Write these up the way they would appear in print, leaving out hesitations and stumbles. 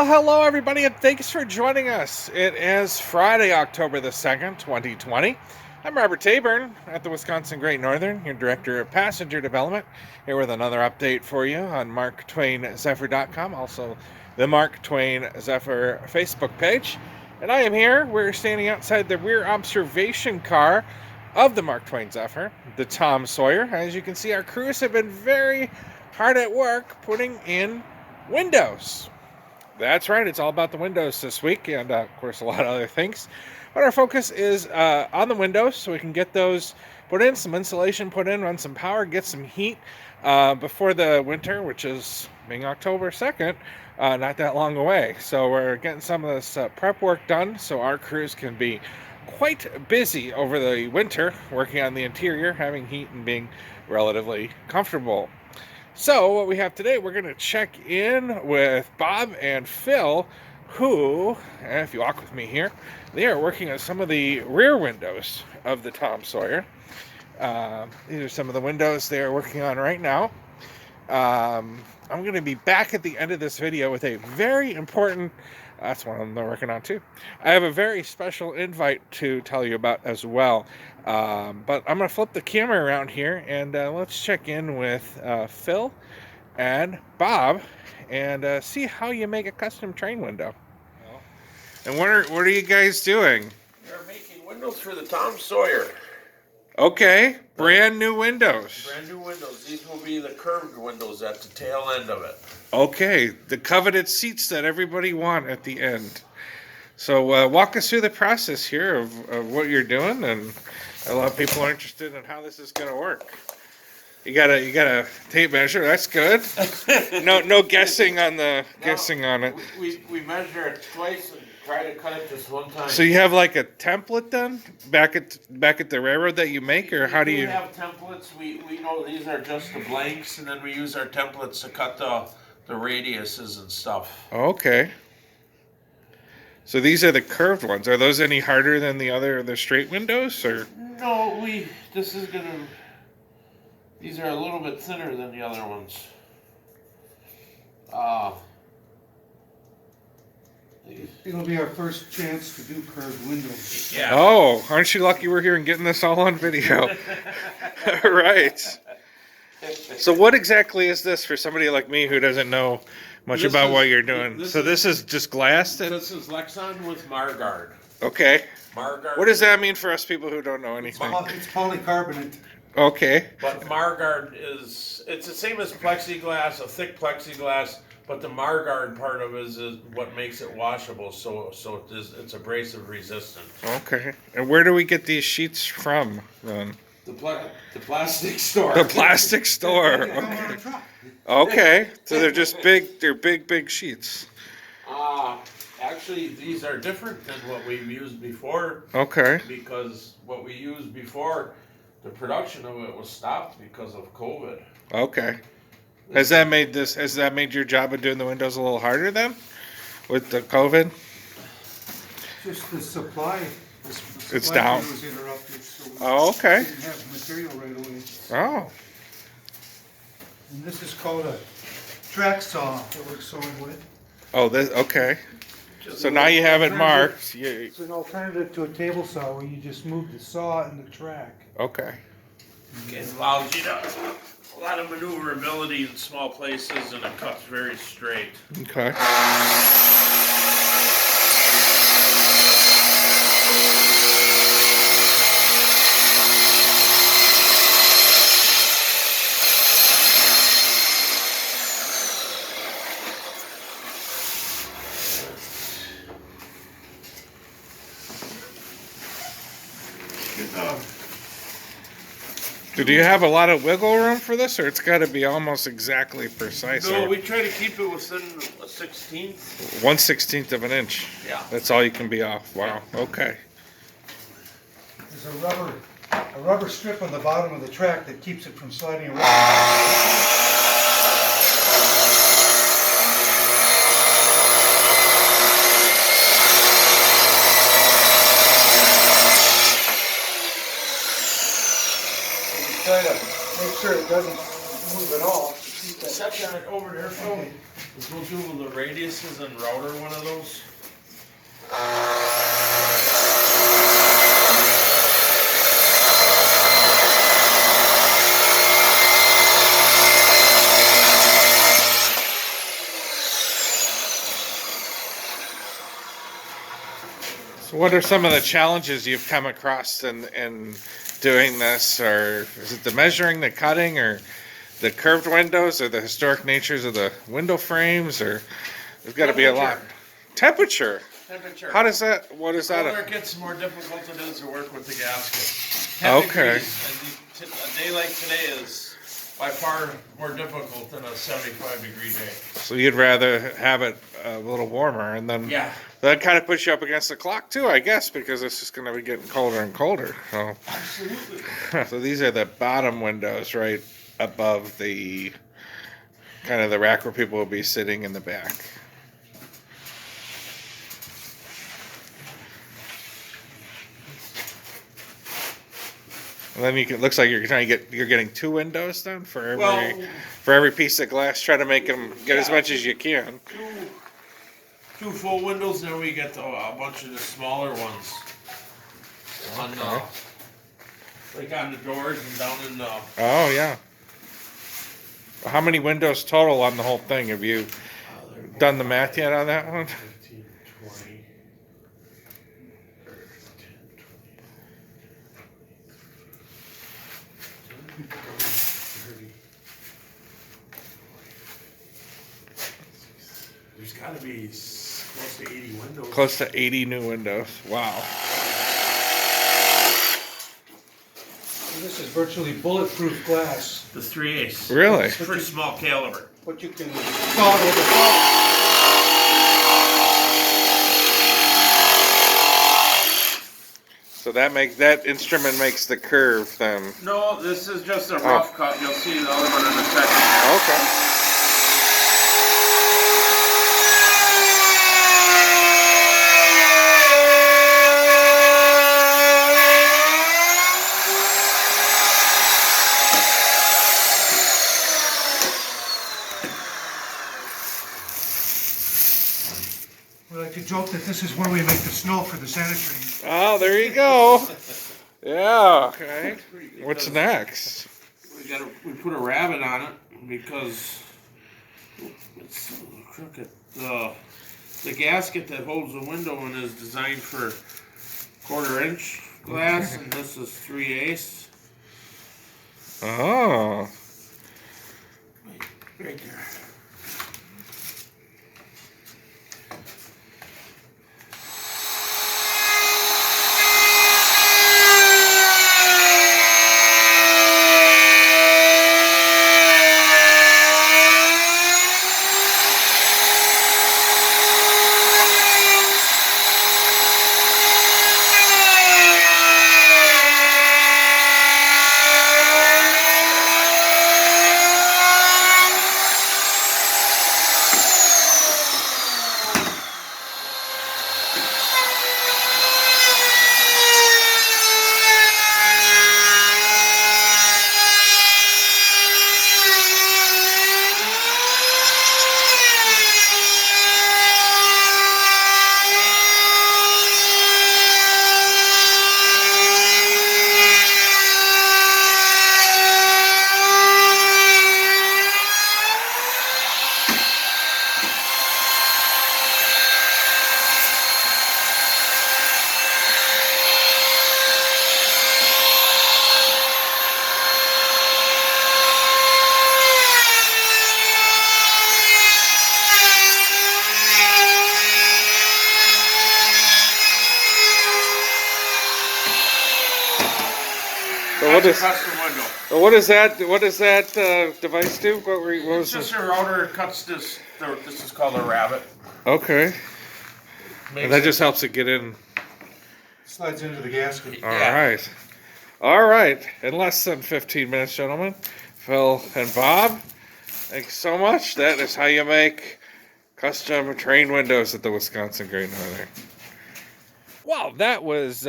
Well, hello everybody, and thanks for joining us. It is Friday, October the 2nd, 2020. I'm Robert Taburn at the Wisconsin Great Northern, your Director of Passenger Development, here with another update for you on MarkTwainZephyr.com, also the Mark Twain Zephyr Facebook page. And I am here, we're standing outside the rear observation car of the Mark Twain Zephyr, the Tom Sawyer. As you can see, our crews have been very hard at work putting in windows. That's right, it's all about the windows this week, and of course a lot of other things. But our focus is on the windows, so we can get those put in, some insulation put in, run some power, get some heat before the winter, which is being October 2nd, not that long away. So we're getting some of this prep work done so our crews can be quite busy over the winter, working on the interior, having heat and being relatively comfortable. So what we have today, we're going to check in with Bob and Phil, who, if you walk with me here, they are working on some of the rear windows of the Tom Sawyer. These are some of the windows they are working on right now. I'm going to be back at the end of this video with a very important, that's one of them they're working on too. I have a very special invite to tell you about as well. But I'm going to flip the camera around here and let's check in with Phil and Bob and see how you make a custom train window. And what are you guys doing? We're making windows for the Tom Sawyer. Okay, brand new windows. Brand new windows. These will be the curved windows at the tail end of it. Okay, the coveted seats that everybody want at the end. So walk us through the process here of what you're doing, and a lot of people are interested in how this is going to work. You got a tape measure. That's good. No guessing on the guessing on it. We measure it twice and try to cut it just one time. So you have like a template then back at the railroad that you make, or how do you? We have templates. We know these are just the blanks, and then we use our templates to cut the radiuses and stuff. Okay. So these are the curved ones. Are those any harder than the straight windows, or? No, these are a little bit thinner than the other ones. It'll be our first chance to do curved windows. Yeah. Oh, aren't you lucky we're here and getting this all on video? Right. So what exactly is this for somebody like me who doesn't know much about what you're doing? This is just glass? This is Lexan with Margard. Okay. Margard. What does that mean for us people who don't know anything? It's polycarbonate. Okay. But Margard it's the same as plexiglass, a thick plexiglass, but the Margard part of it is what makes it washable, so it's abrasive resistant. Okay. And where do we get these sheets from then? The plastic store. The plastic store. Okay. Okay. So they're just big sheets. Actually, these are different than what we've used before. Okay. Because what we used before, the production of it was stopped because of COVID. Okay. Has that made your job of doing the windows a little harder then? With the COVID? Just the supply. It's down. Was interrupted, so we okay. didn't have material right away. Oh. And this is called a track saw that we're sewing with. Oh, okay. So now you have it marked. It's an alternative to a table saw where you just move the saw and the track. Okay. It allows you a lot of maneuverability in small places, and it cuts very straight. Okay. Do you have a lot of wiggle room for this, or it's got to be almost exactly precise? No, we try to keep it within a 1/16. 1/16 of an inch. Yeah. That's all you can be off. Wow. Okay. There's a rubber strip on the bottom of the track that keeps it from sliding around. Try to make sure it doesn't move at all. Set that over there, Phil. Okay. We'll do the radiuses and router one of those. So what are some of the challenges you've come across in doing this? Or is it the measuring, the cutting, or the curved windows, or the historic natures of the window frames, or there's got to be a lot. Temperature. Temperature. How does that? What is The that? colder it gets, the more difficult it is to work with the gasket. 10 Okay. degrees, and a day like today is by far more difficult than a 75-degree day. So you'd rather have it a little warmer, and then Yeah. that kind of puts you up against the clock too, I guess, because it's just going to be getting colder and colder. So, Absolutely. so these are the bottom windows right above the kind of the rack where people will be sitting in the back. And then you can, looks like you're getting 2 windows then for every piece of glass. Try to make them get as much as you can. Two full windows, then we get a bunch of the smaller ones. On like on the doors and down in the. Oh yeah. How many windows total on the whole thing? Have you done the math yet on that one? 15, 20. There's got to be close to 80 windows. Close to 80 new windows. Wow. This is virtually bulletproof glass, The 3/8. Really? It's pretty small caliber. but you can thaw it over So that instrument makes the curve then. No, this is just a rough cut. You'll see the other one in a second. Okay. We like to joke that this is where we make the snow for the sanitary. Oh, there you go. Yeah. Okay. What's next? We put a rabbit on it because it's crooked. The gasket that holds the window in is designed for 1/4-inch glass, and this is 3/8. Oh. Right there. What is custom window. what is that? What does that device do? What It's was just this? a router that cuts this. This is called a rabbit. Okay. Makes And that it- just helps it get in. Slides into the gasket. All Yeah. right. All right. In less than 15 minutes, gentlemen, Phil and Bob, thank you so much. That is how you make custom train windows at the Wisconsin Great Northern. Well, that was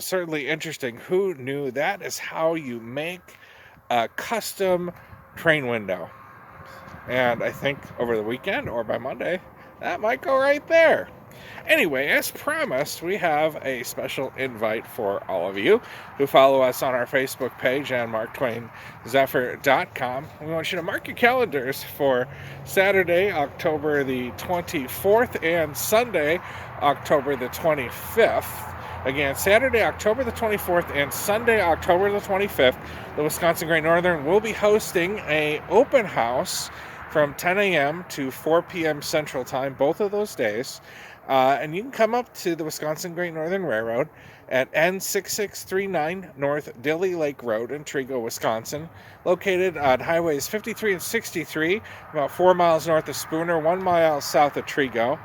certainly interesting. Who knew that is how you make a custom train window? And I think over the weekend or by Monday, that might go right there. Anyway, as promised, we have a special invite for all of you who follow us on our Facebook page and MarkTwainZephyr.com. We want you to mark your calendars for Saturday, October the 24th, and Sunday, October the 25th. Again, Saturday, October the 24th, and Sunday, October the 25th, the Wisconsin Great Northern will be hosting an open house from 10 a.m. to 4 p.m. Central Time, both of those days. And you can come up to the Wisconsin Great Northern Railroad at N6639 North Dilly Lake Road in Trego, Wisconsin, located on highways 53 and 63, about 4 miles north of Spooner, 1 mile south of Trego.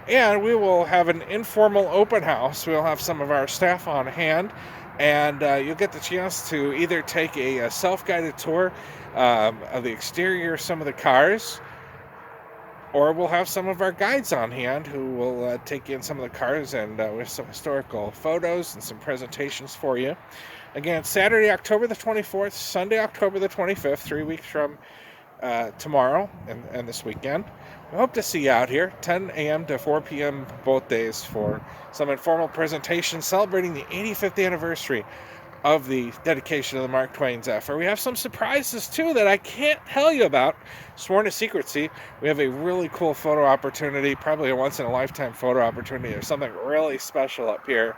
And we will have an informal open house. We'll have some of our staff on hand, and you'll get the chance to either take a self-guided tour of the exterior of some of the cars, or we'll have some of our guides on hand who will take in some of the cars and with some historical photos and some presentations for you. Again, Saturday, October the 24th, Sunday, October the 25th, 3 weeks from tomorrow and this weekend. We hope to see you out here, 10 a.m. to 4 p.m. both days, for some informal presentations celebrating the 85th anniversary of the dedication of the Mark Twain Zephyr. We have some surprises too that I can't tell you about, sworn to secrecy. We have a really cool photo opportunity, probably a once-in-a-lifetime photo opportunity. There's something really special up here.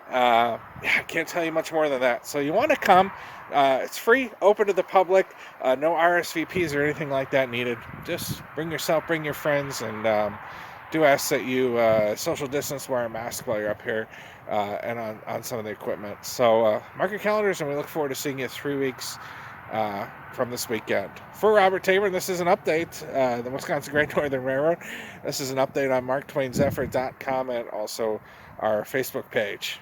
I can't tell you much more than that. So you want to come. It's free, open to the public. No RSVPs or anything like that needed. Just bring yourself, bring your friends, and do ask that you social distance, wear a mask while you're up here and on some of the equipment. So mark your calendars, and we look forward to seeing you 3 weeks from this weekend. For Robert Tabor, this is an update, the Wisconsin Great Northern Railroad. This is an update on MarkTwainZephyr.com and also our Facebook page.